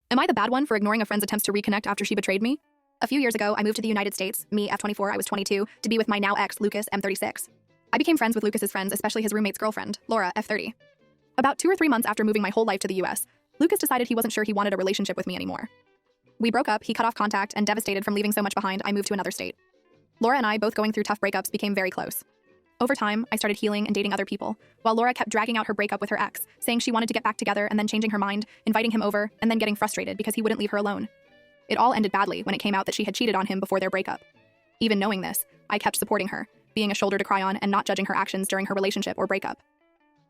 Am I the bad one for ignoring a friend's attempts to reconnect after she betrayed me? A few years ago, I moved to the United States, me, F24, I was 22, to be with my now ex, Lucas, M36. I became friends with Lucas's friends, especially his roommate's girlfriend, Laura, F30. About 2 or 3 months after moving my whole life to the US, Lucas decided he wasn't sure he wanted a relationship with me anymore. We broke up, he cut off contact, and devastated from leaving so much behind, I moved to another state. Laura and I, both going through tough breakups, became very close. Over time, I started healing and dating other people, while Laura kept dragging out her breakup with her ex, saying she wanted to get back together and then changing her mind, inviting him over, and then getting frustrated because he wouldn't leave her alone. It all ended badly when it came out that she had cheated on him before their breakup. Even knowing this, I kept supporting her, being a shoulder to cry on and not judging her actions during her relationship or breakup.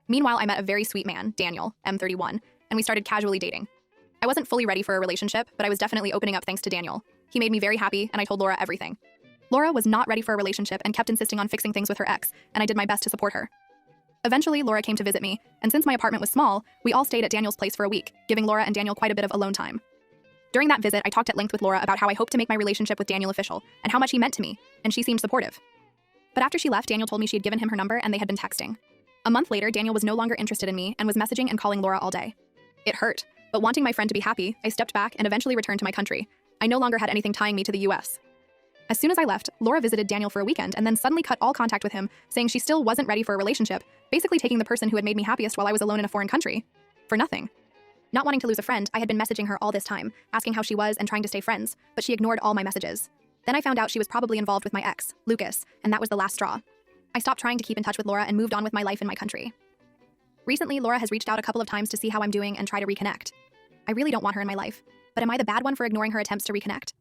Meanwhile, I met a very sweet man, Daniel, M31, and we started casually dating. I wasn't fully ready for a relationship, but I was definitely opening up thanks to Daniel. He made me very happy, and I told Laura everything. Laura was not ready for a relationship and kept insisting on fixing things with her ex, and I did my best to support her. Eventually, Laura came to visit me, and since my apartment was small, we all stayed at Daniel's place for a week, giving Laura and Daniel quite a bit of alone time. During that visit, I talked at length with Laura about how I hoped to make my relationship with Daniel official, and how much he meant to me, and she seemed supportive. But after she left, Daniel told me she had given him her number and they had been texting. A month later, Daniel was no longer interested in me and was messaging and calling Laura all day. It hurt, but wanting my friend to be happy, I stepped back and eventually returned to my country. I no longer had anything tying me to the US. As soon as I left, Laura visited Daniel for a weekend and then suddenly cut all contact with him, saying she still wasn't ready for a relationship, basically taking the person who had made me happiest while I was alone in a foreign country. For nothing. Not wanting to lose a friend, I had been messaging her all this time, asking how she was and trying to stay friends, but she ignored all my messages. Then I found out she was probably involved with my ex, Lucas, and that was the last straw. I stopped trying to keep in touch with Laura and moved on with my life in my country. Recently, Laura has reached out a couple of times to see how I'm doing and try to reconnect. I really don't want her in my life, but am I the bad one for ignoring her attempts to reconnect?